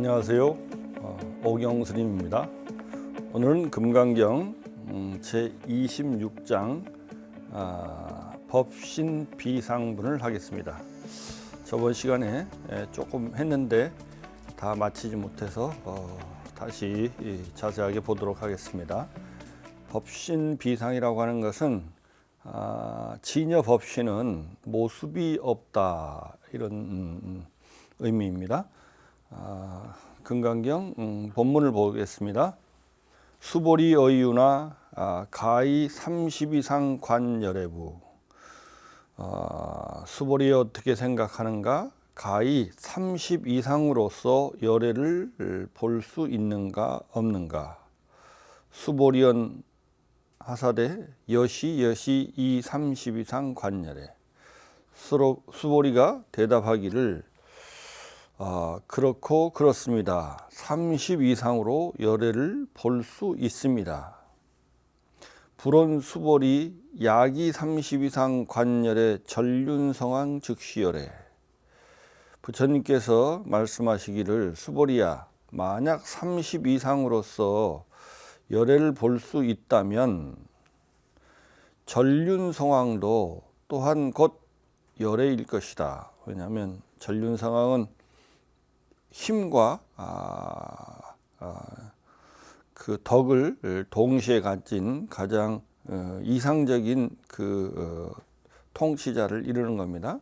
안녕하세요. 오경스님입니다. 오늘은 금강경 제26장 법신 비상분을 하겠습니다. 저번 시간에 조금 했는데 다 마치지 못해서 다시 자세하게 보도록 하겠습니다. 법신 비상이라고 하는 것은 진여 법신은 모습이 없다, 이런 의미입니다. 금강경 본문을 보겠습니다. 수보리 의유나 가히 30 이상 관열애부. 수보리 어떻게 생각하는가? 가히 30 이상으로서 열애를 볼 수 있는가 없는가? 수보리언 하사대 여시 이 30 이상 관열애. 수보리가 대답하기를 그렇고 그렇습니다. 30 이상으로 열애를 볼 수 있습니다. 불온 수보리 야기 30 이상 관열의 전륜성황 즉시열애. 부처님께서 말씀하시기를 수보리야, 만약 30 이상으로서 열애를 볼 수 있다면 전륜성황도 또한 곧 열애일 것이다. 왜냐하면 전륜성황은 힘과 그 덕을 동시에 가진 가장 이상적인 그 통치자를 이루는 겁니다.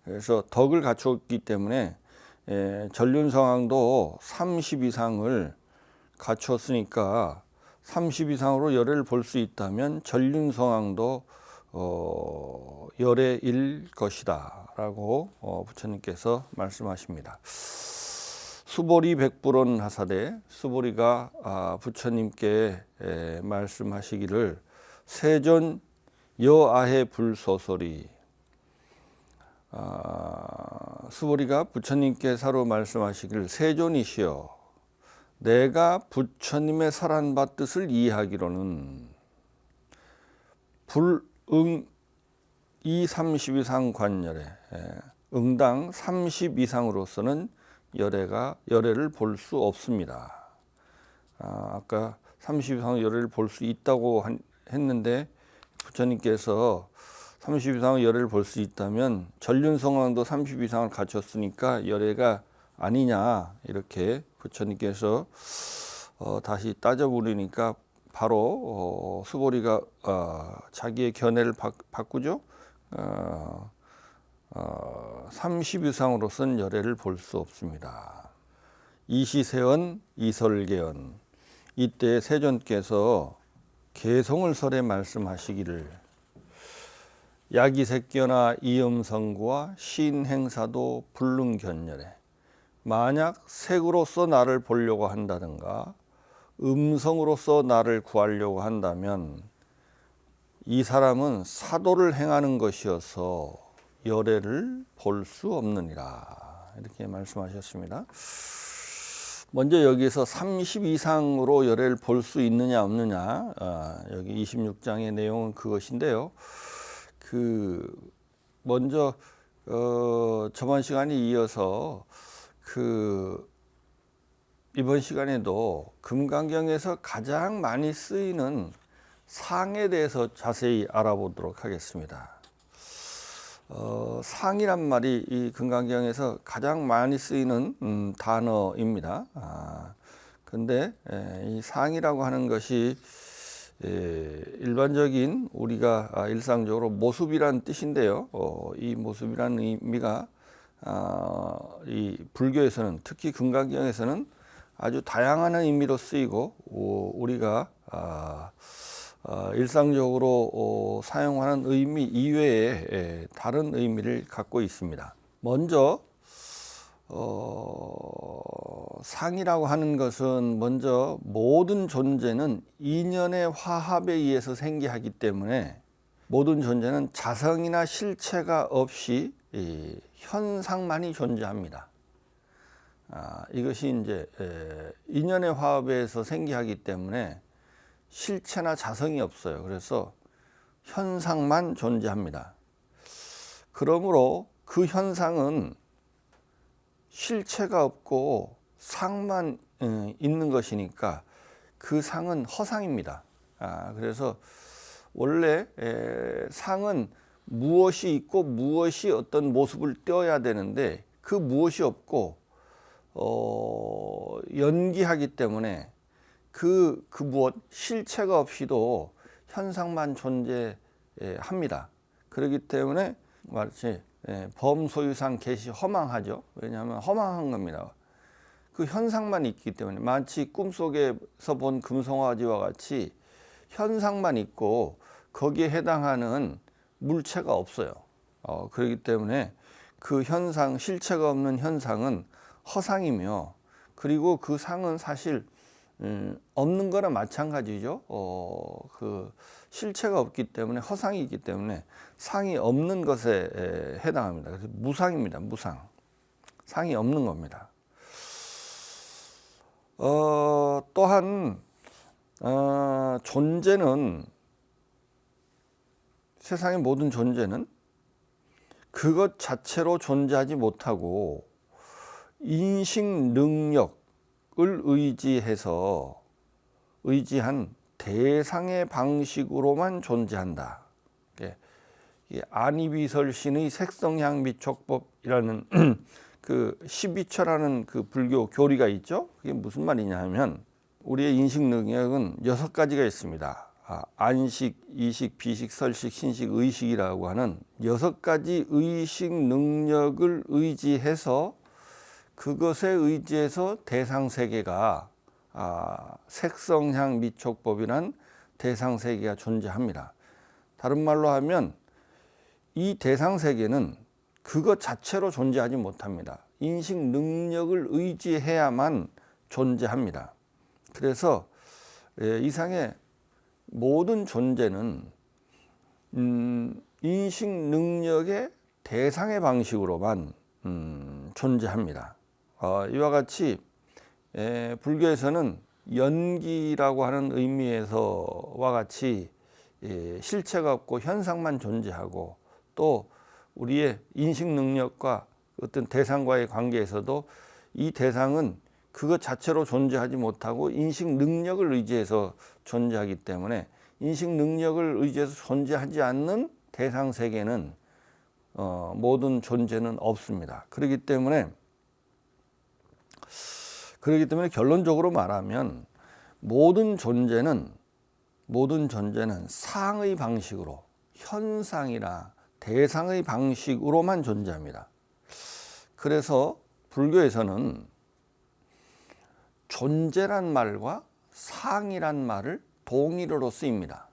그래서 덕을 갖추었기 때문에 전륜성황도 30 이상을 갖추었으니까 30 이상으로 열애를 볼 수 있다면 전륜성황도 열애일 것이다 라고 부처님께서 말씀하십니다. 수보리 백불원 하사대, 수보리가 부처님께 말씀하시기를 세존 여아해 불소설이, 수보리가 부처님께서로 말씀하시기를 세존이시여, 내가 부처님의 설한 뜻을 이해하기로는 불응 이 30 이상 관열애, 응당 30 이상으로서는 열애를 볼 수 없습니다. 아까 30 이상 열애를 볼 수 있다고 했는데 부처님께서 30 이상 열애를 볼 수 있다면 전륜성황도 30 이상을 갖췄으니까 열애가 아니냐, 이렇게 부처님께서 다시 따져 물으니까 바로 수보리가 자기의 견해를 바꾸죠. 30 이상으로서는 열애를 볼 수 없습니다. 이시세언 이설계언, 이때 세존께서 개송을 설에 말씀하시기를 야기색견나 이음성구와 신행사도 불능견열애, 만약 색으로서 나를 보려고 한다든가 음성으로서 나를 구하려고 한다면 이 사람은 사도를 행하는 것이어서 열애를 볼 수 없느니라, 이렇게 말씀하셨습니다. 먼저 여기서 30 이상으로 열애를 볼 수 있느냐 없느냐, 여기 26장의 내용은 그것인데요. 먼저 저번 시간에 이어서 이번 시간에도 금강경에서 가장 많이 쓰이는 상에 대해서 자세히 알아보도록 하겠습니다. 상이란 말이 이 금강경에서 가장 많이 쓰이는 단어입니다. 근데 이 상이라고 하는 것이 일반적인 우리가 일상적으로 모습이란 뜻인데요. 이 모습이라는 의미가 이 불교에서는, 특히 금강경에서는 아주 다양한 의미로 쓰이고 우리가 일상적으로 사용하는 의미 이외에 다른 의미를 갖고 있습니다. 먼저 상이라고 하는 것은 먼저 모든 존재는 인연의 화합에 의해서 생기하기 때문에 모든 존재는 자성이나 실체가 없이 현상만이 존재합니다. 이것이 이제 인연의 화합에서 생기하기 때문에 실체나 자성이 없어요. 그래서 현상만 존재합니다. 그러므로 그 현상은 실체가 없고 상만 있는 것이니까 그 상은 허상입니다. 그래서 원래 상은 무엇이 있고 무엇이 어떤 모습을 띄어야 되는데 그 무엇이 없고 연기하기 때문에 그 무엇 실체가 없이도 현상만 존재합니다. 그렇기 때문에 마치 범소유상 계시 허망하죠. 왜냐하면 허망한 겁니다. 그 현상만 있기 때문에 마치 꿈속에서 본 금송아지와 같이 현상만 있고 거기에 해당하는 물체가 없어요. 그렇기 때문에 그 현상, 실체가 없는 현상은 허상이며, 그리고 그 상은 사실 없는 거나 마찬가지죠. 그 실체가 없기 때문에, 허상이 있기 때문에 상이 없는 것에 해당합니다. 그래서 무상입니다. 무상. 상이 없는 겁니다. 또한 존재는, 세상의 모든 존재는 그것 자체로 존재하지 못하고 인식 능력을 의지한 대상의 방식으로만 존재한다. 안이비설신의 색성향 미촉법이라는 그 12처라는 그 불교 교리가 있죠. 그게 무슨 말이냐 하면, 우리의 인식 능력은 6가지가 있습니다. 안식, 이식, 비식, 설식, 신식, 의식이라고 하는 6가지 의식 능력을 의지해서, 그것에 의지해서 대상 세계가 색성향 미촉법이란 대상 세계가 존재합니다. 다른 말로 하면 이 대상 세계는 그것 자체로 존재하지 못합니다. 인식 능력을 의지해야만 존재합니다. 그래서 이상의 모든 존재는 인식 능력의 대상의 방식으로만 존재합니다. 이와 같이 불교에서는 연기라고 하는 의미에서와 같이 실체가 없고 현상만 존재하고, 또 우리의 인식 능력과 어떤 대상과의 관계에서도 이 대상은 그것 자체로 존재하지 못하고 인식 능력을 의지해서 존재하기 때문에, 인식 능력을 의지해서 존재하지 않는 대상 세계는 모든 존재는 없습니다. 그렇기 때문에 결론적으로 말하면 모든 존재는 상의 방식으로, 현상이나 대상의 방식으로만 존재합니다. 그래서 불교에서는 존재란 말과 상이란 말을 동일어로 씁니다.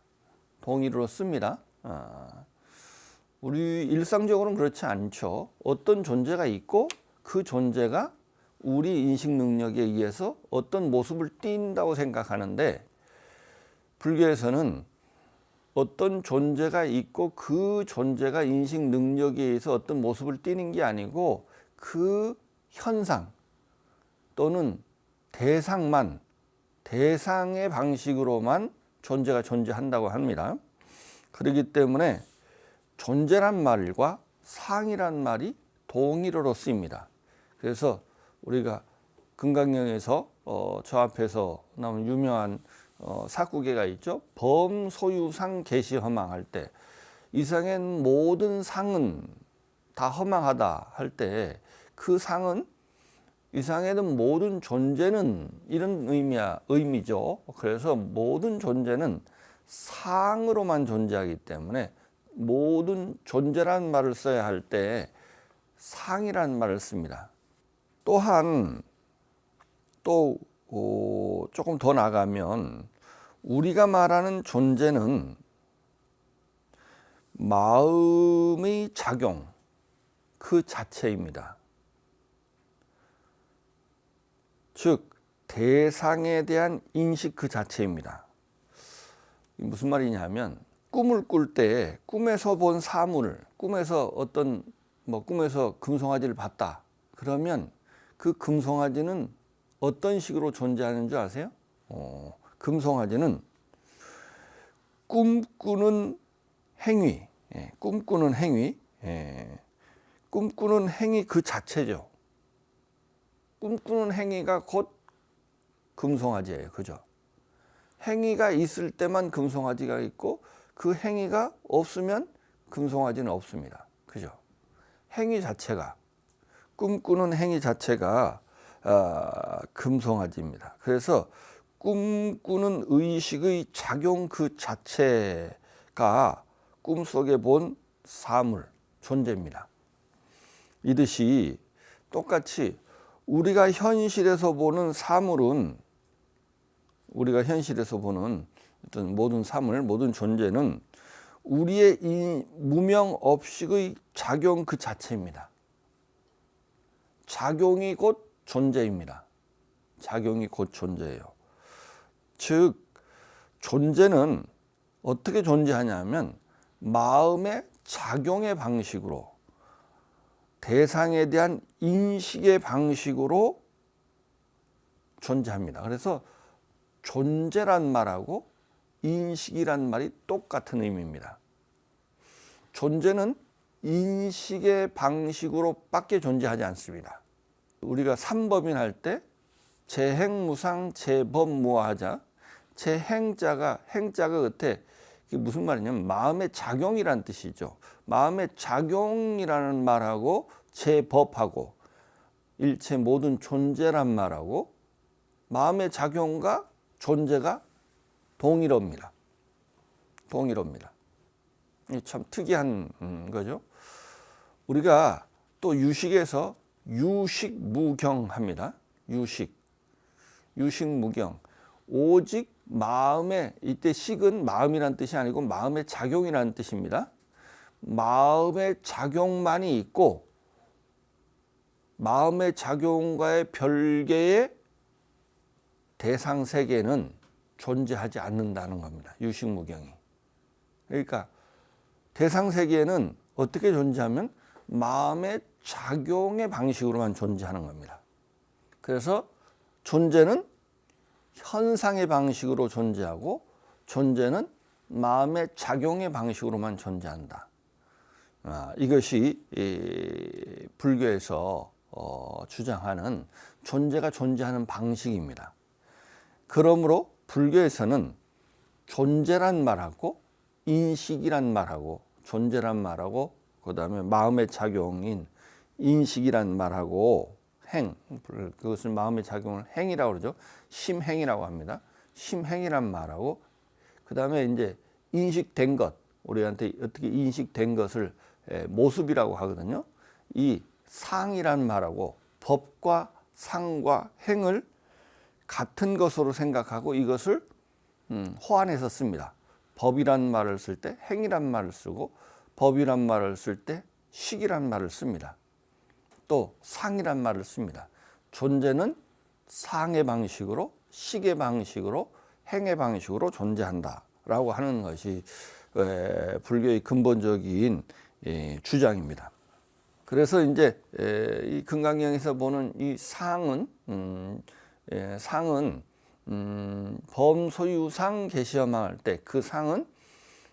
우리 일상적으로는 그렇지 않죠. 어떤 존재가 있고 그 존재가 우리 인식 능력에 의해서 어떤 모습을 띈다고 생각하는데, 불교에서는 어떤 존재가 있고 그 존재가 인식 능력에 의해서 어떤 모습을 띠는 게 아니고 그 현상 또는 대상의 방식으로만 존재가 존재한다고 합니다. 그렇기 때문에 존재란 말과 상이란 말이 동일어로 쓰입니다. 그래서 우리가 금강경에서 저 앞에서 나온 유명한 사구계가 있죠. 범소유상 계시허망할 때, 이상엔 모든 상은 다 허망하다 할 때, 그 상은 이상에는 모든 존재는, 이런 의미죠. 그래서 모든 존재는 상으로만 존재하기 때문에 모든 존재란 말을 써야 할 때 상이란 말을 씁니다. 또한 조금 더 나가면 우리가 말하는 존재는 마음의 작용 그 자체입니다. 즉 대상에 대한 인식 그 자체입니다. 무슨 말이냐면, 꿈을 꿀 때 꿈에서 본 사물, 꿈에서 금송아지를 봤다. 그러면 그 금송아지는 어떤 식으로 존재하는 줄 아세요? 금송아지는 꿈꾸는 행위 그 자체죠. 꿈꾸는 행위가 곧 금송아지예요. 그죠? 행위가 있을 때만 금송아지가 있고 그 행위가 없으면 금송아지는 없습니다. 그죠? 행위 자체가, 꿈꾸는 행위 자체가 금송아지입니다. 그래서 꿈꾸는 의식의 작용 그 자체가 꿈속에 본 사물, 존재입니다. 이듯이 똑같이 우리가 현실에서 보는 사물은, 우리가 현실에서 보는 어떤 모든 사물, 모든 존재는 우리의 이 무명업식의 작용 그 자체입니다. 작용이 곧 존재입니다. 작용이 곧 존재예요. 즉 존재는 어떻게 존재하냐면 마음의 작용의 방식으로, 대상에 대한 인식의 방식으로 존재합니다. 그래서 존재란 말하고 인식이란 말이 똑같은 의미입니다. 존재는 인식의 방식으로 밖에 존재하지 않습니다. 우리가 삼법인 할 때 재행무상 재법무하자, 재행자가, 행자가 끝에 이게 무슨 말이냐면 마음의 작용이란 뜻이죠. 마음의 작용이라는 말하고 재법하고 일체 모든 존재란 말하고 마음의 작용과 존재가 동일어입니다. 동일어입니다. 참 특이한 거죠. 우리가 또 유식에서 유식무경합니다. 유식무경. 오직 마음의, 이때 식은 마음이란 뜻이 아니고 마음의 작용이라는 뜻입니다. 마음의 작용만이 있고 마음의 작용과의 별개의 대상 세계는 존재하지 않는다는 겁니다. 유식무경이. 그러니까 대상 세계는 어떻게 존재하면 마음의 작용의 방식으로만 존재하는 겁니다. 그래서 존재는 현상의 방식으로 존재하고 존재는 마음의 작용의 방식으로만 존재한다. 이것이 불교에서 주장하는 존재가 존재하는 방식입니다. 그러므로 불교에서는 존재란 말하고 인식이란 말하고 존재란 말하고 그다음에 마음의 작용인 인식이란 말하고 행, 그것을 마음의 작용을 행이라고 그러죠. 심행이라고 합니다. 심행이란 말하고 그다음에 이제 인식된 것, 우리한테 어떻게 인식된 것을 모습이라고 하거든요. 이 상이란 말하고 법과 상과 행을 같은 것으로 생각하고 이것을 호환해서 씁니다. 법이란 말을 쓸 때 행이란 말을 쓰고 법이란 말을 쓸 때 식이란 말을 씁니다. 또 상이란 말을 씁니다. 존재는 상의 방식으로, 식의 방식으로, 행의 방식으로 존재한다라고 하는 것이 불교의 근본적인 주장입니다. 그래서 이제 이 금강경에서 보는 이 상은 범소유상 계시험할 때 그 상은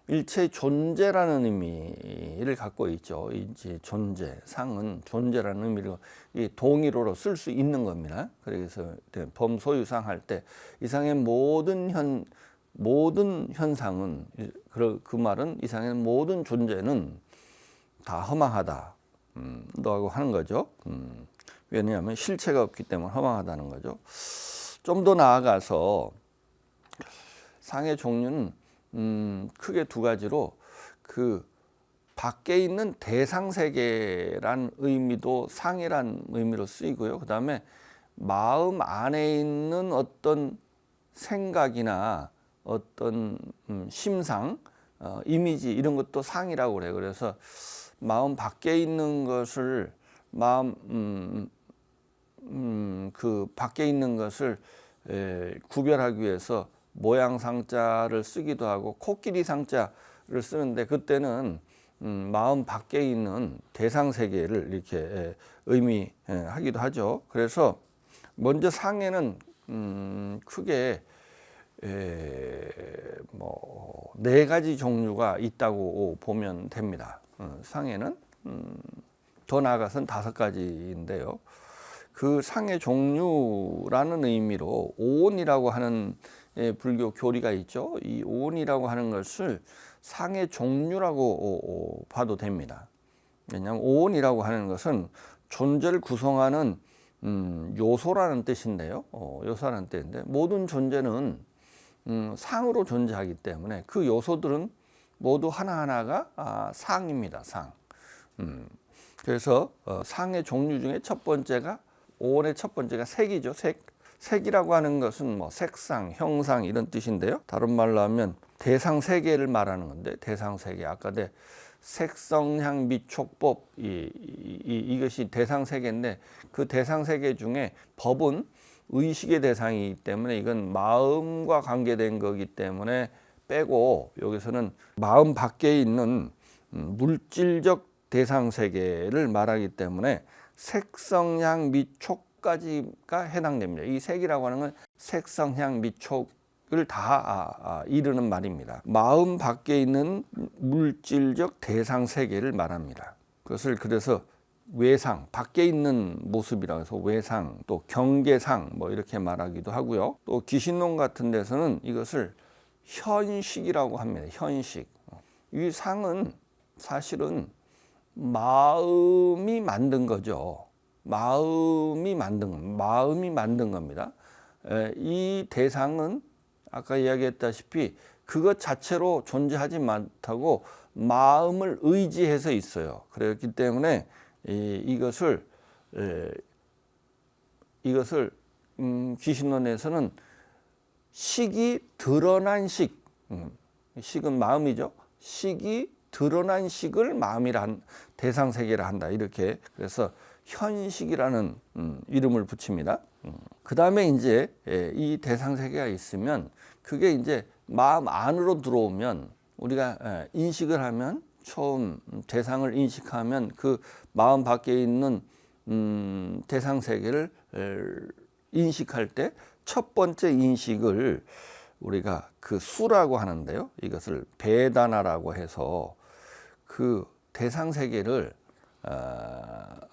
일체 존재라는 의미를 갖고 있죠. 이제 존재, 상은 존재라는 의미로 이 동의로로 쓸 수 있는 겁니다. 그래서 범소유상 할 때 이상의 모든 현상은, 그 말은 이상의 모든 존재는 다 허망하다. 라고 하는 거죠. 왜냐하면 실체가 없기 때문에 허망하다는 거죠. 좀 더 나아가서 상의 종류는 크게 두 가지로 그 밖에 있는 대상 세계란 의미도 상이란 의미로 쓰이고요. 그 다음에 마음 안에 있는 어떤 생각이나 어떤 심상, 이미지 이런 것도 상이라고 그래요. 그래서 마음 밖에 있는 것을 그 밖에 있는 것을 구별하기 위해서 모양 상자를 쓰기도 하고 코끼리 상자를 쓰는데 그때는 마음 밖에 있는 대상 세계를 이렇게 의미하기도 하죠. 그래서 먼저 상에는 크게 네 가지 종류가 있다고 보면 됩니다. 상에는 더 나아가서는 5가지인데요. 그 상의 종류라는 의미로 오온이라고 하는 불교 교리가 있죠. 이 오온이라고 하는 것을 상의 종류라고 봐도 됩니다. 왜냐하면 오온이라고 하는 것은 존재를 구성하는 요소라는 뜻인데요. 요소라는 뜻인데 모든 존재는 상으로 존재하기 때문에 그 요소들은 모두 하나하나가 상입니다. 상. 그래서 상의 종류 중에 첫 번째가 오온의 첫 번째가 색이죠. 색. 색이라고 하는 것은 뭐 색상, 형상 이런 뜻인데요. 다른 말로 하면 대상 세계를 말하는 건데 대상 세계 아까 색성향 미촉법 이것이 대상 세계인데 그 대상 세계 중에 법은 의식의 대상이기 때문에 이건 마음과 관계된 거기 때문에 빼고 여기서는 마음 밖에 있는 물질적 대상 세계를 말하기 때문에 색성향 미촉까지가 해당됩니다. 이 색이라고 하는 건 색성향 미촉을 다 이르는 말입니다. 마음 밖에 있는 물질적 대상 세계를 말합니다. 그것을 그래서 외상, 밖에 있는 모습이라고 해서 외상, 또 경계상 뭐 이렇게 말하기도 하고요. 또 기신론 같은 데서는 이것을 현식이라고 합니다. 현식. 이 상은 사실은 마음이 만든 거죠. 마음이 만든 겁니다. 이 대상은 아까 이야기했다시피 그것 자체로 존재하지 못하고 마음을 의지해서 있어요. 그렇기 때문에 이것을 귀신론에서는 식이 드러난 식, 식은 마음이죠. 식이 드러난 식을 마음이란 대상 세계라 한다. 이렇게 그래서 현식이라는 이름을 붙입니다. 그 다음에 이제 이 대상 세계가 있으면 그게 이제 마음 안으로 들어오면 우리가 인식을 하면 처음 대상을 인식하면 그 마음 밖에 있는 대상 세계를 인식할 때 첫 번째 인식을 우리가 그 수라고 하는데요. 이것을 베다나라고 해서 그 대상 세계를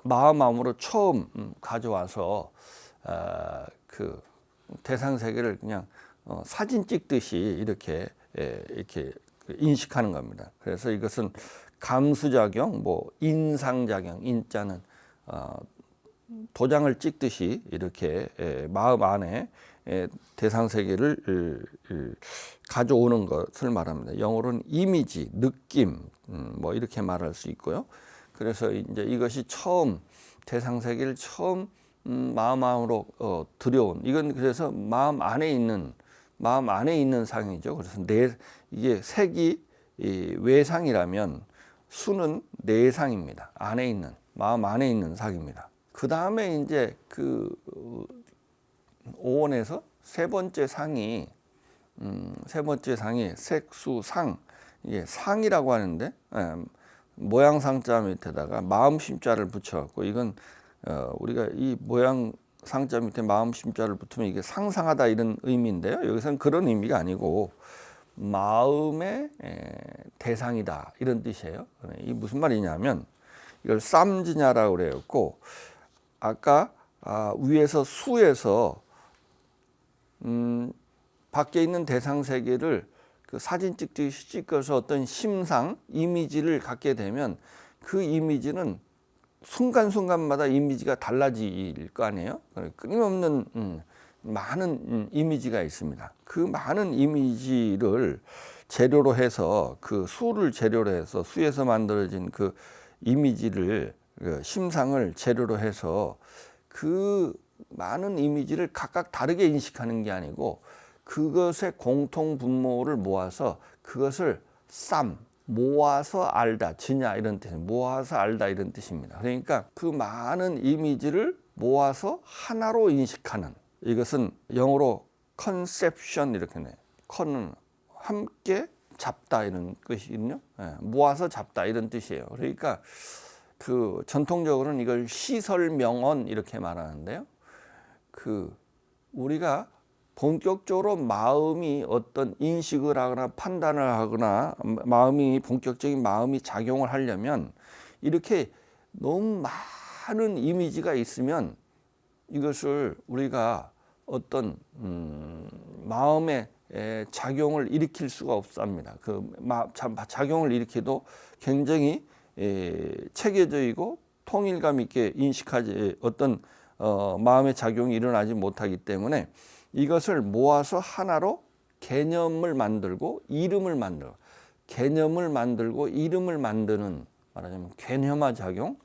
마음 안으로 처음 가져와서 그 대상 세계를 그냥 사진 찍듯이 이렇게 인식하는 겁니다. 그래서 이것은 감수작용, 뭐 인상작용, 인자는 도장을 찍듯이 이렇게 마음 안에 대상 세계를 가져오는 것을 말합니다. 영어로는 이미지, 느낌, 뭐 이렇게 말할 수 있고요. 그래서 이제 이것이 처음 대상 세계를 처음 마음 안으로 들여온 이건 그래서 마음 안에 있는 상이죠. 그래서 이게 색이 외상이라면 수는 내상입니다. 안에 있는 마음 안에 있는 상입니다. 그 다음에 이제 그 오원에서 세 번째 상이 색수상 이게 상이라고 하는데 모양 상자 밑에다가 마음 심자를 붙여갖고 이건 우리가 이 모양 상자 밑에 마음 심자를 붙으면 이게 상상하다 이런 의미인데요. 여기서는 그런 의미가 아니고 마음의 대상이다 이런 뜻이에요. 이 무슨 말이냐면 이걸 쌈지냐라고 그래갖고 아까 위에서 수에서 밖에 있는 대상 세계를 그 사진 찍듯이 찍어서 어떤 심상 이미지를 갖게 되면 그 이미지는 순간순간마다 이미지가 달라질 거 아니에요. 끊임없는 많은 이미지가 있습니다. 그 많은 이미지를 재료로 해서 그 수를 재료로 해서 수에서 만들어진 그 이미지를 그 심상을 재료로 해서 그 많은 이미지를 각각 다르게 인식하는 게 아니고 그것의 공통 분모를 모아서 그것을 모아서 알다, 지냐 이런 뜻, 모아서 알다 이런 뜻입니다. 그러니까 그 많은 이미지를 모아서 하나로 인식하는 이것은 영어로 컨셉션 이렇게 내. 컨은 함께 잡다 이런 뜻이거든요. 모아서 잡다 이런 뜻이에요. 그러니까 그 전통적으로는 이걸 시설명언 이렇게 말하는데요. 그 우리가 본격적으로 마음이 어떤 인식을 하거나 판단을 하거나 본격적인 마음이 작용을 하려면 이렇게 너무 많은 이미지가 있으면 이것을 우리가 어떤 마음의 작용을 일으킬 수가 없습니다. 그 작용을 일으켜도 굉장히 체계적이고 통일감 있게 인식하지 어떤 마음의 작용이 일어나지 못하기 때문에 이것을 모아서 하나로 개념을 만들고 이름을 만들고 개념을 만들고 이름을 만드는 말하자면 개념화 작용,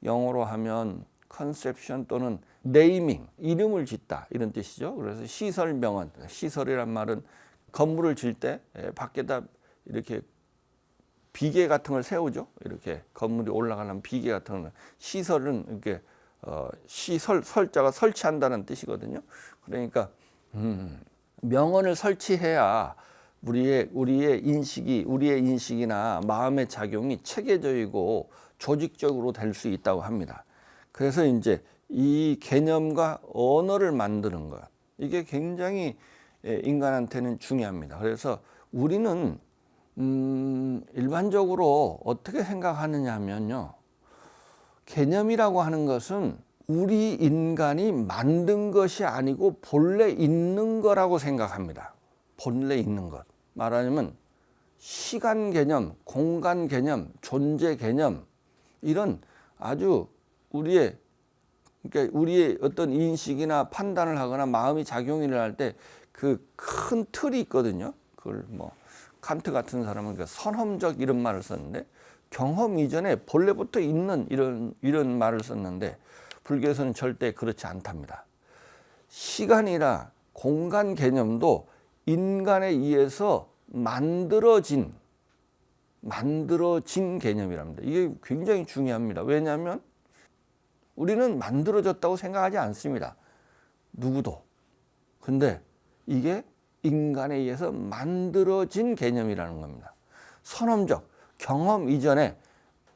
영어로 하면 컨셉션 또는 네이밍, 이름을 짓다 이런 뜻이죠. 그래서 시설명언, 시설이란 말은 건물을 질 때 밖에다 이렇게 비계 같은 걸 세우죠. 이렇게 건물이 올라가려면 비계 같은 걸 시설은 이렇게 설자가 설치한다는 뜻이거든요. 그러니까 명언을 설치해야 우리의 인식이나 마음의 작용이 체계적이고 조직적으로 될 수 있다고 합니다. 그래서 이제 이 개념과 언어를 만드는 것, 이게 굉장히 인간한테는 중요합니다. 그래서 우리는 일반적으로 어떻게 생각하느냐 하면요, 개념이라고 하는 것은 우리 인간이 만든 것이 아니고 본래 있는 거라고 생각합니다. 본래 있는 것. 말하자면 시간 개념, 공간 개념, 존재 개념, 이런 아주 그러니까 우리의 어떤 인식이나 판단을 하거나 마음이 작용을 일어날 때 그 큰 틀이 있거든요. 그걸 뭐 칸트 같은 사람은 그 선험적 이런 말을 썼는데, 경험 이전에 본래부터 있는 이런 말을 썼는데, 불교에서는 절대 그렇지 않답니다. 시간이나 공간 개념도 인간에 의해서 만들어진 개념이랍니다. 이게 굉장히 중요합니다. 왜냐하면 우리는 만들어졌다고 생각하지 않습니다. 누구도. 근데 이게 인간에 의해서 만들어진 개념이라는 겁니다. 선험적, 경험 이전에,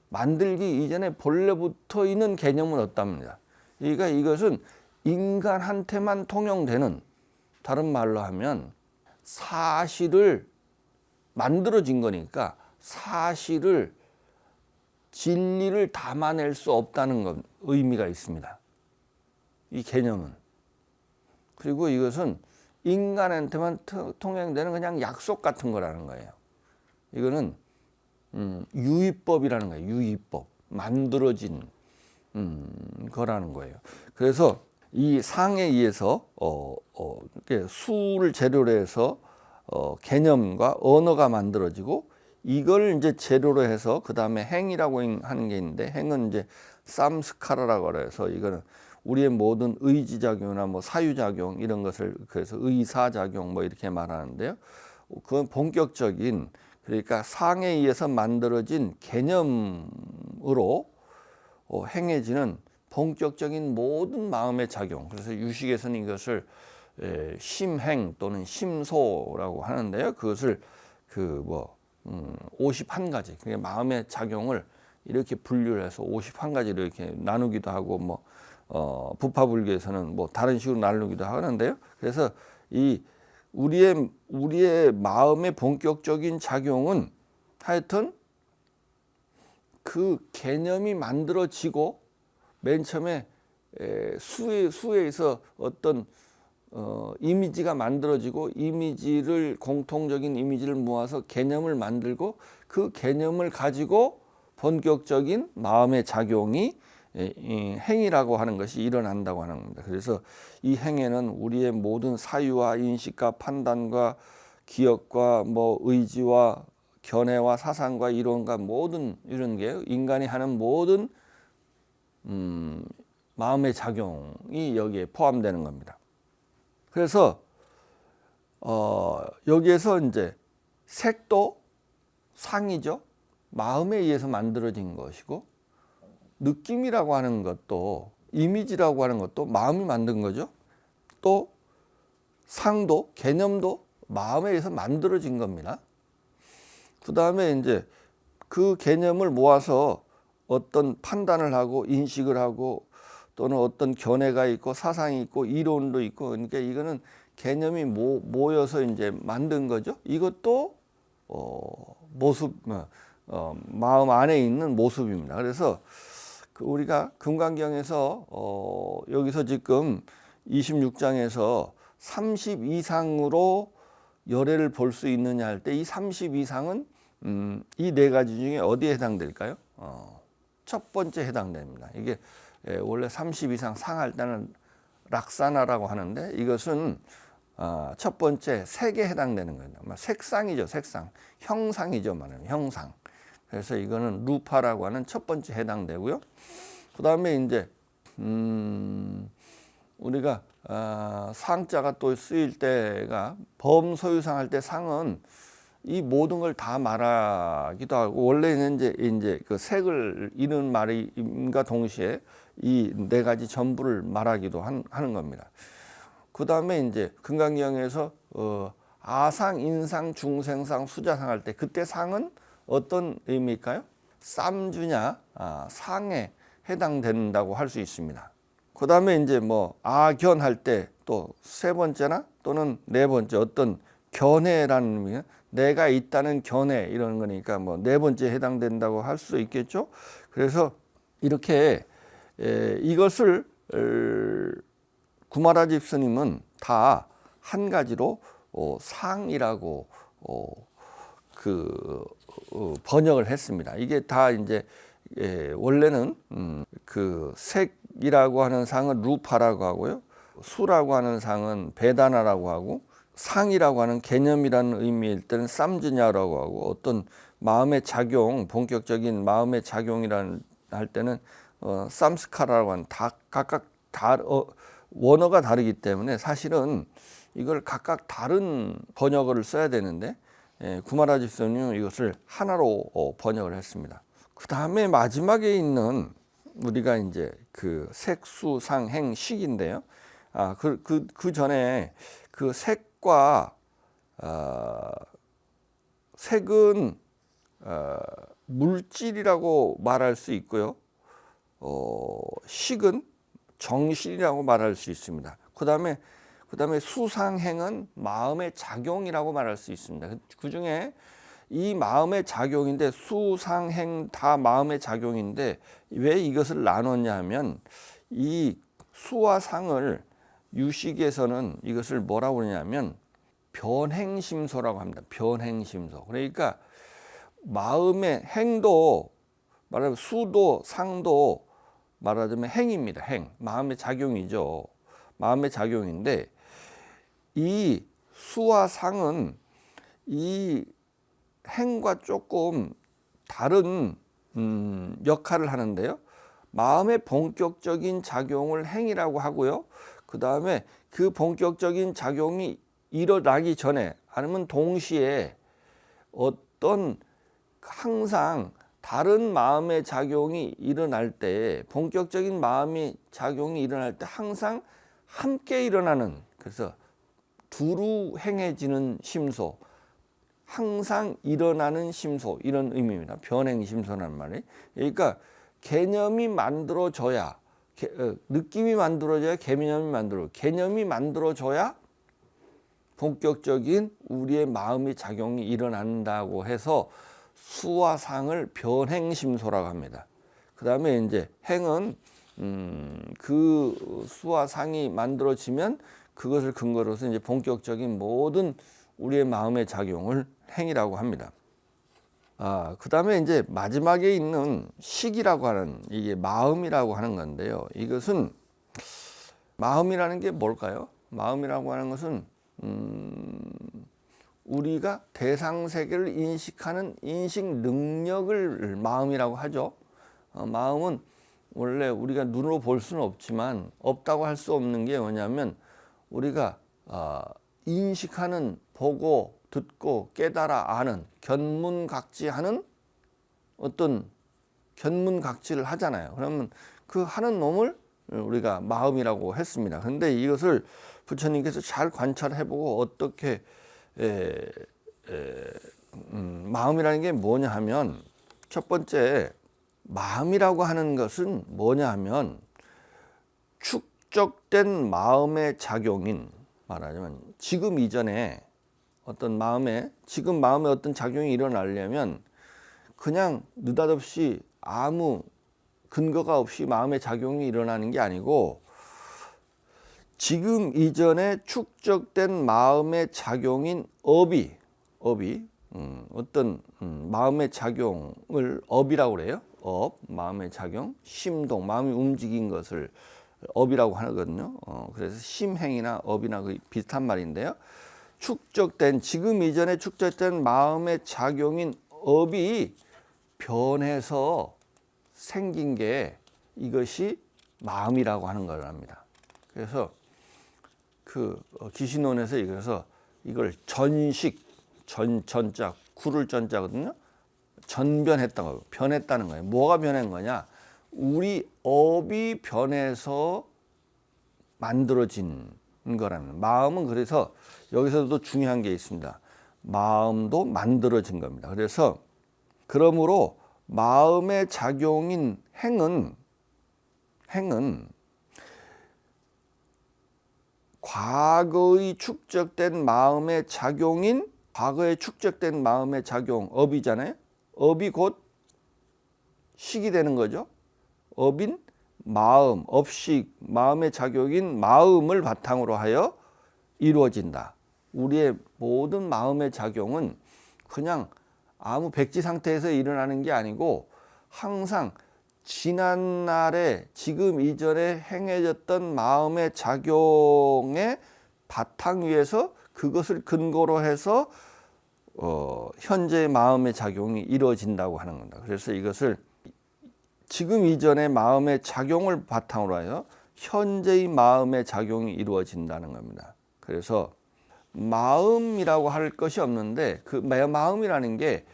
만들기 이전에 본래부터 있는 개념은 없답니다. 그러니까 이것은 인간한테만 통용되는, 다른 말로 하면 사실을 만들어진 거니까 사실을, 진리를 담아낼 수 없다는 것, 의미가 있습니다. 이 개념은. 그리고 이것은 인간한테만 통용되는 그냥 약속 같은 거라는 거예요. 이거는 유의법이라는 거예요. 유의법. 만들어진 거라는 거예요. 그래서 이 상에 의해서 수를 재료로 해서 개념과 언어가 만들어지고, 이걸 이제 재료로 해서 그 다음에 행이라고 하는 게 있는데, 행은 이제 쌈스카라라고 해서 이거는 우리의 모든 의지작용이나 뭐 사유작용 이런 것을, 그래서 의사작용 뭐 이렇게 말하는데요. 그건 본격적인, 그러니까 상에 의해서 만들어진 개념으로 행해지는 본격적인 모든 마음의 작용. 그래서 유식에서는 이것을 심행 또는 심소라고 하는데요. 그것을 51가지, 그러니까 마음의 작용을 이렇게 분류를 해서 51가지로 이렇게 나누기도 하고, 뭐 부파불교에서는 뭐 다른 식으로 나누기도 하는데요. 그래서 이 우리의 마음의 본격적인 작용은 하여튼 그 개념이 만들어지고, 맨 처음에 수에서 어떤 이미지가 만들어지고, 공통적인 이미지를 모아서 개념을 만들고, 그 개념을 가지고 본격적인 마음의 작용이 행위라고 하는 것이 일어난다고 하는 겁니다. 그래서 이 행위는 우리의 모든 사유와 인식과 판단과 기억과 뭐 의지와 견해와 사상과 이론과 모든 이런 게 인간이 하는 모든 마음의 작용이 여기에 포함되는 겁니다. 그래서 여기에서 이제 색도 상이죠. 마음에 의해서 만들어진 것이고, 느낌이라고 하는 것도, 이미지라고 하는 것도 마음이 만든 거죠. 또 상도, 개념도 마음에 의해서 만들어진 겁니다. 그 다음에 이제 그 개념을 모아서 어떤 판단을 하고 인식을 하고, 또는 어떤 견해가 있고 사상이 있고 이론도 있고, 그러니까 이거는 개념이 모여서 이제 만든 거죠. 이것도 마음 안에 있는 모습입니다. 그래서 그 우리가 금강경에서 여기서 지금 26장에서 30 이상으로 열애를 볼 수 있느냐 할 때 이 30 이상은 이 네 가지 중에 어디에 해당될까요? 첫 번째 해당됩니다. 이게 원래 30 이상 상할 때는 락사나라고 하는데 이것은 첫 번째 색에 해당되는 거예요. 색상이죠, 색상. 형상이죠, 말하는 형상. 그래서 이거는 루파라고 하는 첫 번째 해당되고요. 그 다음에 이제 우리가 상자가 또 쓰일 때가 범소유상 할 때 상은 이 모든 걸 다 말하기도 하고 원래는 이제 그 색을 이는 말임과 동시에 이 네 가지 전부를 말하기도 하는 겁니다. 그 다음에 이제 금강경에서 아상, 인상, 중생상, 수자상 할 때 그때 상은 어떤 의미일까요? 쌈주냐 상에 해당된다고 할 수 있습니다. 그 다음에 이제 뭐 아견 할 때 또 세 번째나 또는 네 번째 어떤 견해라는 의미는 내가 있다는 견해 이런 거니까 뭐 네 번째 해당된다고 할 수 있겠죠. 그래서 이렇게 이것을 구마라집 스님은 다 한 가지로 상이라고 번역을 했습니다. 이게 다 이제 원래는 그 색이라고 하는 상은 루파라고 하고요, 수라고 하는 상은 베다나라고 하고, 상이라고 하는 개념이라는 의미일 때는 쌈즈냐라고 하고, 어떤 마음의 작용, 본격적인 마음의 작용이라는 할 때는 쌈스카라고 하는 각각 원어가 다르기 때문에 사실은 이걸 각각 다른 번역어를 써야 되는데 구마라집 스님은 이것을 하나로 번역을 했습니다. 그 다음에 마지막에 있는 우리가 이제 그 색수상행식인데요. 그 전에 그 색과 색은 물질이라고 말할 수 있고요. 식은 정신이라고 말할 수 있습니다. 그 다음에 수상행은 마음의 작용이라고 말할 수 있습니다. 그 중에 이 마음의 작용인데 수상행 다 마음의 작용인데 왜 이것을 나눴냐 하면 이 수와 상을 유식에서는 이것을 뭐라고 그러냐면 변행심소라고 합니다. 변행심소. 그러니까 마음의 행도 말하자면 수도 상도 말하자면 행입니다. 행. 마음의 작용이죠. 마음의 작용인데 이 수와 상은 이 행과 조금 다른 역할을 하는데요. 마음의 본격적인 작용을 행이라고 하고요. 그 다음에 그 본격적인 작용이 일어나기 전에 아니면 동시에 어떤 항상 다른 마음의 작용이 일어날 때, 본격적인 마음의 작용이 일어날 때 항상 함께 일어나는, 그래서 두루 행해지는 심소, 항상 일어나는 심소, 이런 의미입니다. 변행심소라는 말이. 그러니까 개념이 만들어져야, 느낌이 만들어져야 개념이 만들어져야 본격적인 우리의 마음의 작용이 일어난다고 해서 수와 상을 변행심소라고 합니다. 그 다음에 이제 행은 그 수와 상이 만들어지면 그것을 근거로 해서 이제 본격적인 모든 우리의 마음의 작용을 행이라고 합니다. 그 다음에 이제 마지막에 있는 식이라고 하는 이게 마음이라고 하는 건데요. 이것은 마음이라는 게 뭘까요? 마음이라고 하는 것은 우리가 대상 세계를 인식하는 인식 능력을 마음이라고 하죠. 마음은 원래 우리가 눈으로 볼 수는 없지만 없다고 할 수 없는 게 뭐냐면 우리가 인식하는, 보고, 듣고, 깨달아 아는, 견문각지하는 어떤 견문각지를 하잖아요. 그러면 그 하는 놈을 우리가 마음이라고 했습니다. 그런데 이것을 부처님께서 잘 관찰해보고 어떻게 마음이라는 게 뭐냐 하면, 첫 번째 마음이라고 하는 것은 뭐냐 하면 축적된 마음의 작용인, 말하자면 지금 이전에 어떤 지금 마음에 어떤 작용이 일어나려면 그냥 느닷없이 아무 근거가 없이 마음의 작용이 일어나는 게 아니고 지금 이전에 축적된 마음의 작용인 업이 어떤 마음의 작용을 업이라고 그래요. 마음의 작용, 심동, 마음이 움직인 것을 업이라고 하거든요. 그래서 심행이나 업이나 비슷한 말인데요. 지금 이전에 축적된 마음의 작용인 업이 변해서 생긴 게 이것이 마음이라고 하는 거랍니다. 그래서 기신론에서 이걸 전식, 전자, 구를 전자거든요. 전변했다는 거예요. 변했다는 거예요. 뭐가 변한 거냐? 우리 업이 변해서 만들어진 거라는. 마음은 그래서 여기서도 중요한 게 있습니다. 마음도 만들어진 겁니다. 그러므로 마음의 작용인 행은 과거에 축적된 마음의 작용인 과거에 축적된 마음의 작용 업이잖아요. 업이 곧 식이 되는 거죠. 업인 마음, 업식, 마음의 작용인 마음을 바탕으로 하여 이루어진다. 우리의 모든 마음의 작용은 그냥 아무 백지 상태에서 일어나는 게 아니고 항상 지난날에 지금 이전에 행해졌던 마음의 작용의 바탕 위에서 그것을 근거로 해서 현재의 마음의 작용이 이루어진다고 하는 겁니다. 그래서 이것을 지금 이전의 마음의 작용을 바탕으로 하여 현재의 마음의 작용이 이루어진다는 겁니다. 그래서 마음이라고 할 것이 없는데 그 마음이라는 게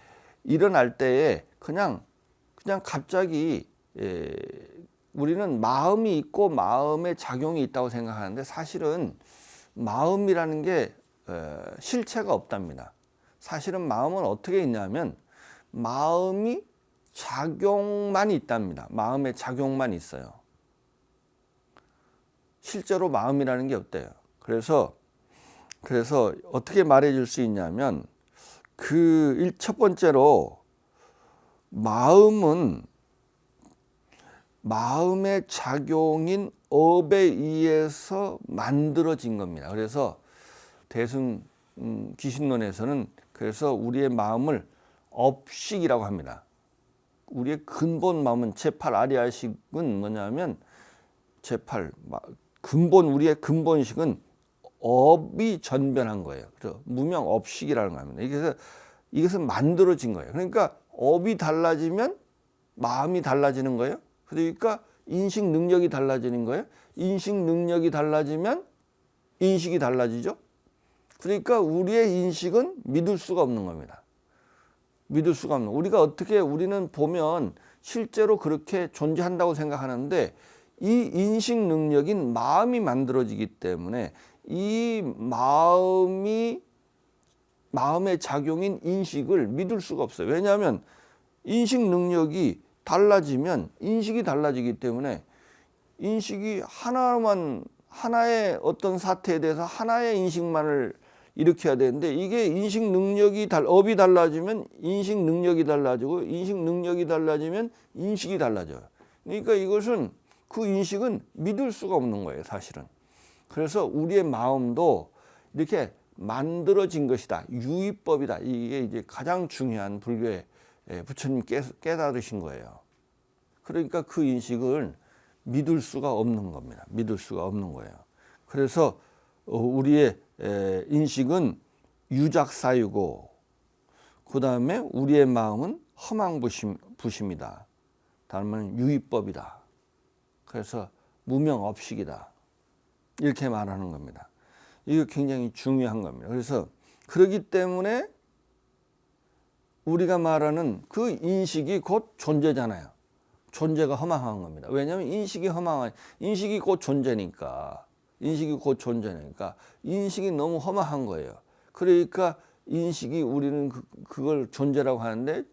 일어날 때에 그냥 갑자기 우리는 마음이 있고 마음의 작용이 있다고 생각하는데 사실은 마음이라는 게 실체가 없답니다. 사실은 마음은 어떻게 있냐면 마음이 작용만 있답니다. 마음의 작용만 있어요. 실제로 마음이라는 게 없대요. 그래서 어떻게 말해 줄 수 있냐면 첫 번째로 마음은 마음의 작용인 업에 의해서 만들어진 겁니다. 그래서 대승 기신론에서는 그래서 우리의 마음을 업식이라고 합니다. 우리의 근본 마음은 제8 아리아식은 뭐냐면 우리의 근본식은 업이 전변한 거예요. 그래서 무명 업식이라는 겁니다. 이것은 만들어진 거예요. 그러니까 업이 달라지면 마음이 달라지는 거예요. 그러니까 인식 능력이 달라지는 거예요. 인식 능력이 달라지면 인식이 달라지죠. 그러니까 우리의 인식은 믿을 수가 없는 겁니다. 믿을 수가 없는. 우리는 보면 실제로 그렇게 존재한다고 생각하는데 이 인식 능력인 마음이 만들어지기 때문에 이 마음의 작용인 인식을 믿을 수가 없어요. 왜냐하면 인식 능력이 달라지면 인식이 달라지기 때문에 인식이 하나의 어떤 사태에 대해서 하나의 인식만을 일으켜야 되는데 이게 인식 능력이 업이 달라지면 인식 능력이 달라지고 인식 능력이 달라지면 인식이 달라져요. 그러니까 그 인식은 믿을 수가 없는 거예요, 사실은. 그래서 우리의 마음도 이렇게 만들어진 것이다. 유의법이다. 이게 이제 가장 중요한 불교의 부처님 깨달으신 거예요. 그러니까 그 인식을 믿을 수가 없는 겁니다. 믿을 수가 없는 거예요. 그래서 우리의 인식은 유작사유고 그 다음에 우리의 마음은 허망부심이다. 다른 말은 유의법이다. 그래서 무명업식이다. 이렇게 말하는 겁니다. 이거 굉장히 중요한 겁니다. 그래서 그렇기 때문에 우리가 말하는 그 인식이 곧 존재잖아요. 존재가 허망한 겁니다. 왜냐하면 인식이 곧 존재니까. 인식이 너무 허망한 거예요. 그러니까 우리는 그걸 존재라고 하는데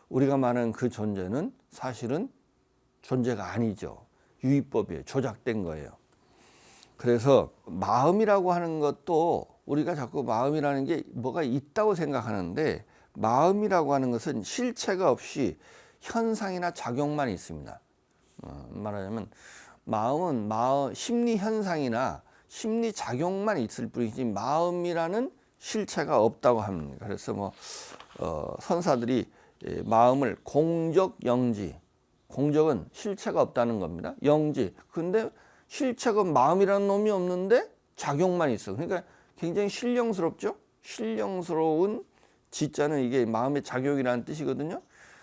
우리가 말하는 그 존재는 사실은 존재가 아니죠. 유의법이에요. 조작된 거예요. 그래서 마음이라고 하는 것도 우리가 자꾸 마음이라는 게 뭐가 있다고 생각하는데 마음이라고 하는 것은 실체가 없이 현상이나 작용만 있습니다. 말하자면 마음은 심리 현상이나 심리 작용만 있을 뿐이지 마음이라는 실체가 없다고 합니다. 그래서 뭐 선사들이 마음을 공적 영지, 공적은 실체가 없다는 겁니다. 영지. 근데 실체가 마음이라는 놈이 없는데 작용만 있어. 그러니까 굉장히 신령스럽죠. 신령스러운 지자는 이게 마음의 작용이라는 뜻이거든요.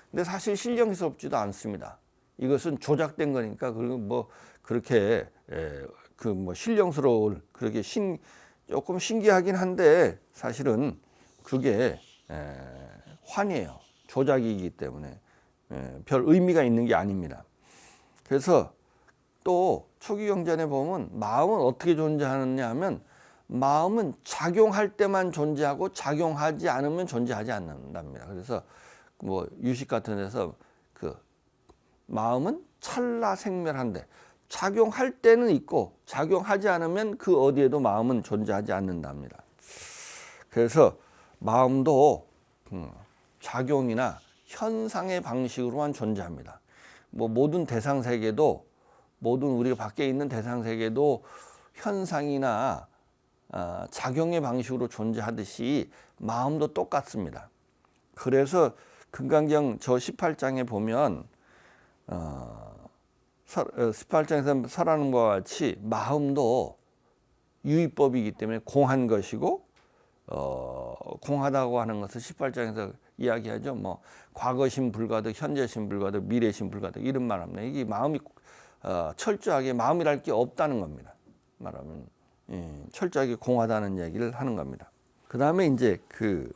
근데 사실 신령스럽지도 않습니다. 이것은 조작된 거니까 그리고 뭐 그렇게 그 뭐 신령스러울 그렇게 조금 신기하긴 한데 사실은 그게 환이에요. 조작이기 때문에 별 의미가 있는 게 아닙니다. 그래서 또 초기경전에 보면 마음은 어떻게 존재하느냐 하면 마음은 작용할 때만 존재하고 작용하지 않으면 존재하지 않는답니다. 그래서 뭐 유식 같은 데서 그 마음은 찰나생멸한데 작용할 때는 있고 작용하지 않으면 그 어디에도 마음은 존재하지 않는답니다. 그래서 마음도 작용이나 현상의 방식으로만 존재합니다. 뭐 모든 대상 세계도 모든 우리가 밖에 있는 대상 세계도 현상이나 작용의 방식으로 존재하듯이 마음도 똑같습니다. 그래서 금강경 저 18장에 보면 18장에서 설하는 것과 같이 마음도 유의법이기 때문에 공한 것이고 공하다고 하는 것을 18장에서 이야기하죠. 뭐 과거심 불가득, 현재심 불가득, 미래심 불가득 이런 말합니다. 이게 마음이 철저하게 마음이랄 게 없다는 겁니다. 말하면 철저하게 공하다는 얘기를 하는 겁니다. 그 다음에 이제 그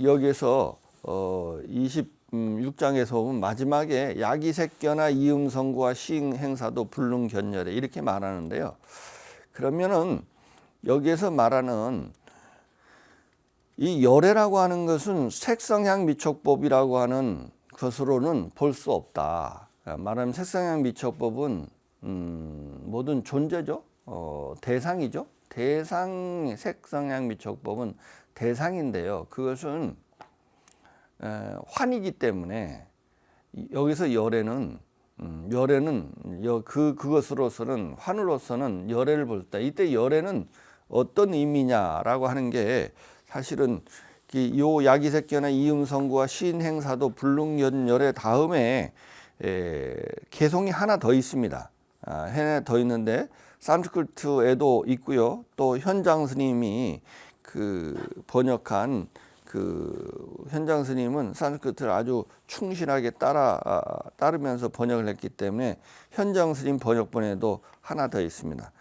여기에서 26장에서 보면 마지막에 야기색견나 이음성구와 시행사도 불능견열에 이렇게 말하는데요. 그러면은 여기에서 말하는 이 열애라고 하는 것은 색성향 미촉법이라고 하는 것으로는 볼 수 없다. 말하면 색성향 미촉법은 모든 존재죠. 대상이죠. 대상 색성향 미촉법은 대상인데요. 그것은 환이기 때문에 여기서 열애는 그것으로서는 환으로서는 열애를 볼 때 이때 열애는 어떤 의미냐라고 하는 게 사실은 요 야기색견나 이음성구와 시인행사도 불능견열의 다음에 개송이 하나 더 있습니다. 하나 더 있는데 산스크리트에도 있고요. 또 현장 스님이 그 번역한 현장 스님은 산스크리트를 아주 충실하게 따르면서 번역을 했기 때문에 현장 스님 번역본에도 하나 더 있습니다.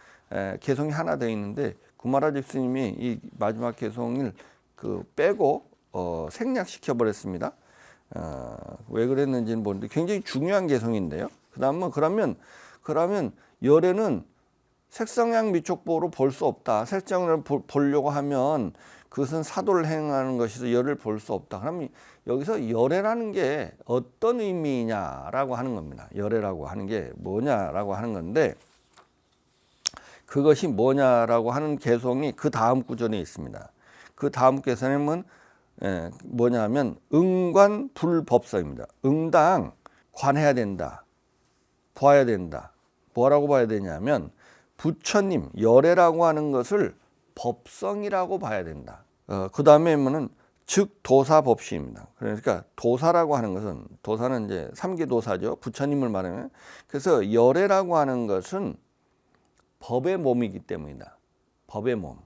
개송이 하나 더 있는데 구마라집 스님이 이 마지막 개송을 빼고 생략시켜 버렸습니다. 왜 그랬는지는 모르는데 굉장히 중요한 개송인데요. 그러면 열애는 색성향 미촉보로 볼 수 없다. 색성을 보려고 하면 그것은 사도를 행하는 것이서 열을 볼 수 없다. 그러면 여기서 열애라는 게 어떤 의미냐라고 하는 겁니다. 열애라고 하는 게 뭐냐라고 하는 건데 그것이 뭐냐라고 하는 개송이 그 다음 구절에 있습니다. 그 다음 개송은 뭐냐면 응관 불법서입니다. 응당 관해야 된다. 봐야 된다. 뭐라고 봐야 되냐면 부처님 열애라고 하는 것을 법성이라고 봐야 된다. 그 다음에는 즉 도사법시입니다. 그러니까 도사라고 하는 것은 도사는 이제 삼계도사죠. 부처님을 말하면 그래서 열애라고 하는 것은 법의 몸이기 때문이다. 법의 몸,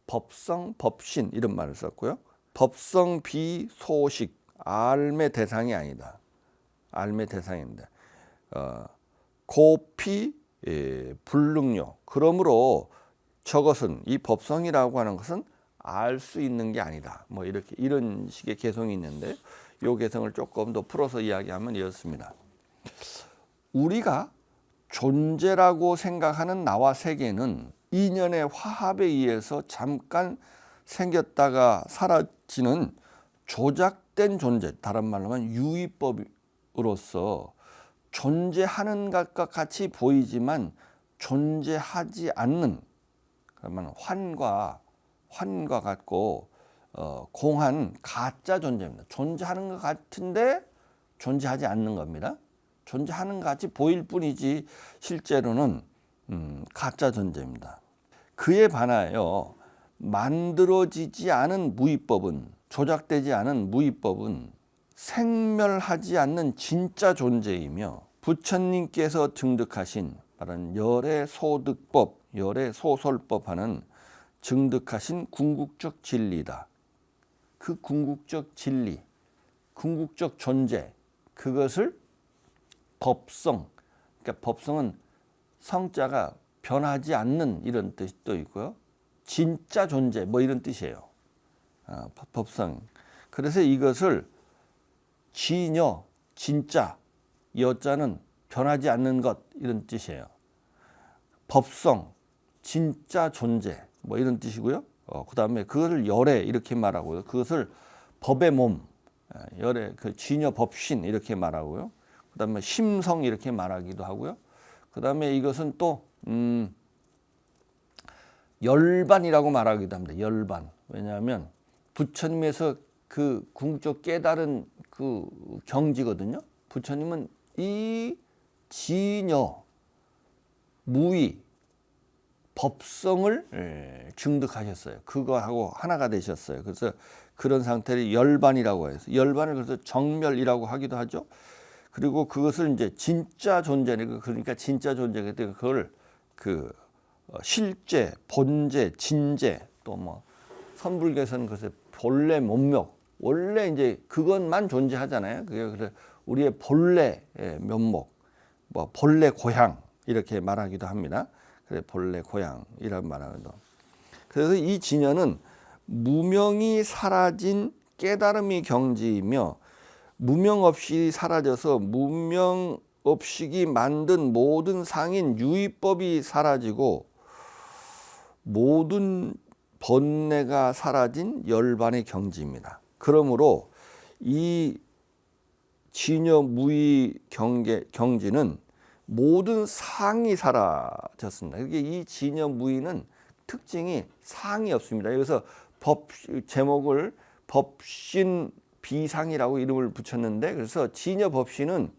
법성, 법신 이런 말을 썼고요. 법성 비소식 알매 대상이 아니다. 알매 대상입니다. 고피 불능요. 그러므로 저것은 이 법성이라고 하는 것은 알 수 있는 게 아니다. 뭐 이런 식의 개성이 있는데 이 개성을 조금 더 풀어서 이야기하면 이렇습니다. 우리가 존재라고 생각하는 나와 세계는 인연의 화합에 의해서 잠깐 생겼다가 사라지는 조작된 존재, 다른 말로 하면 유의법으로서 존재하는 것과 같이 보이지만 존재하지 않는 그러면 환과 같고 공한 가짜 존재입니다. 존재하는 것 같은데 존재하지 않는 겁니다. 존재하는 것 같이 보일 뿐이지 실제로는 가짜 존재입니다. 그에 반하여 만들어지지 않은 무위법은, 조작되지 않은 무위법은 생멸하지 않는 진짜 존재이며 부처님께서 증득하신 말하는 열애소득법, 열애소설법하는 증득하신 궁극적 진리다. 그 궁극적 진리, 궁극적 존재, 그것을 법성, 그러니까 법성은 성자가 변하지 않는 이런 뜻도 있고요. 진짜 존재 뭐 이런 뜻이에요. 법성. 그래서 이것을 진여, 진짜, 여자는 변하지 않는 것 이런 뜻이에요. 법성, 진짜 존재 뭐 이런 뜻이고요. 그 다음에 그것을 열애 이렇게 말하고요. 그것을 법의 몸, 열애, 그 진여 법신 이렇게 말하고요. 그 다음에 심성 이렇게 말하기도 하고요. 그 다음에 이것은 또 열반이라고 말하기도 합니다. 열반. 왜냐하면 부처님에서 그 궁극적 깨달은 그 경지거든요. 부처님은 이 진여, 무위, 법성을 증득하셨어요. 그거하고 하나가 되셨어요. 그래서 그런 상태를 열반이라고 해서 열반을 그래서 정멸이라고 하기도 하죠. 그리고 그것을 이제 진짜 존재니까 그러니까 진짜 존재가 되고 그걸 그 실제, 본제, 진제 또 뭐 선불교에서는 그것을 본래 면목 원래 이제 그것만 존재하잖아요. 그게 그래서 우리의 본래 면목, 뭐 본래 고향 이렇게 말하기도 합니다. 그래 본래 고향이라고 말하기도. 그래서 이 진여는 무명이 사라진 깨달음이 경지이며 무명 없이 사라져서 무명 없이기 만든 모든 상인 유의법이 사라지고 모든 번뇌가 사라진 열반의 경지입니다. 그러므로 이 진여 무의 경지는 모든 상이 사라졌습니다. 이게 이 진여 무의는 특징이 상이 없습니다. 여기서 법 제목을 법신 비상이라고 이름을 붙였는데 그래서 진여 법신은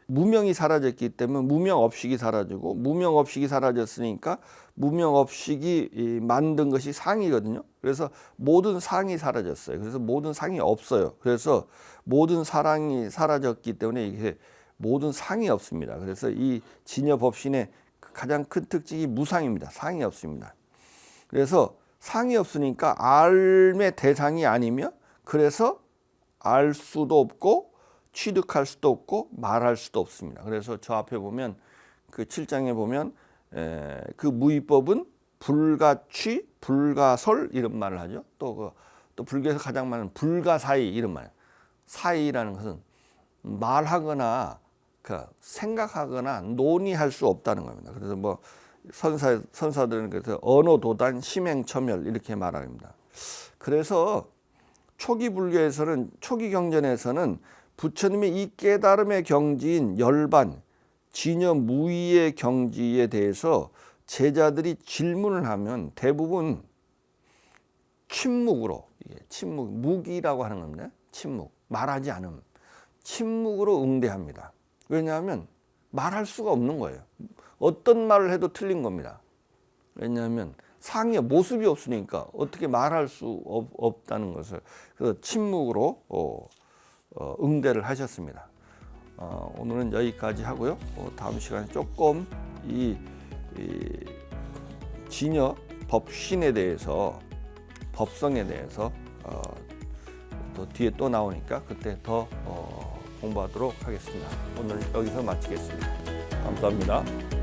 무명이 사라졌기 때문에 무명업식이 사라지고 무명업식이 사라졌으니까 무명업식이 만든 것이 상이거든요. 그래서 모든 상이 사라졌어요. 그래서 모든 상이 없어요. 그래서 모든 사랑이 사라졌기 때문에 이게 모든 상이 없습니다. 그래서 이 진여 법신의 가장 큰 특징이 무상입니다. 상이 없습니다. 그래서 상이 없으니까 알의 대상이 아니며 그래서 알 수도 없고 취득할 수도 없고 말할 수도 없습니다. 그래서 저 앞에 보면 그 7장에 보면 그 무위법은 불가취, 불가설 이런 말을 하죠. 또 불교에서 가장 많은 불가사의 이런 말. 사의라는 것은 말하거나 생각하거나 논의할 수 없다는 겁니다. 그래서 뭐 선사들은 그래서 언어도단 심행처멸 이렇게 말합니다. 그래서 초기 불교에서는 초기 경전에서는 부처님의 이 깨달음의 경지인 열반, 진여 무의의 경지에 대해서 제자들이 질문을 하면 대부분 침묵으로, 침묵, 묵이라고 하는 겁니다. 침묵, 말하지 않음. 침묵으로 응대합니다. 왜냐하면 말할 수가 없는 거예요. 어떤 말을 해도 틀린 겁니다. 왜냐하면 상의 모습이 없으니까 어떻게 말할 수 없다는 것을 그래서 침묵으로 응대를 하셨습니다. 오늘은 여기까지 하고요. 다음 시간에 조금 이 진여 법신에 대해서 법성에 대해서 또 뒤에 또 나오니까 그때 더 공부하도록 하겠습니다. 오늘 여기서 마치겠습니다. 감사합니다.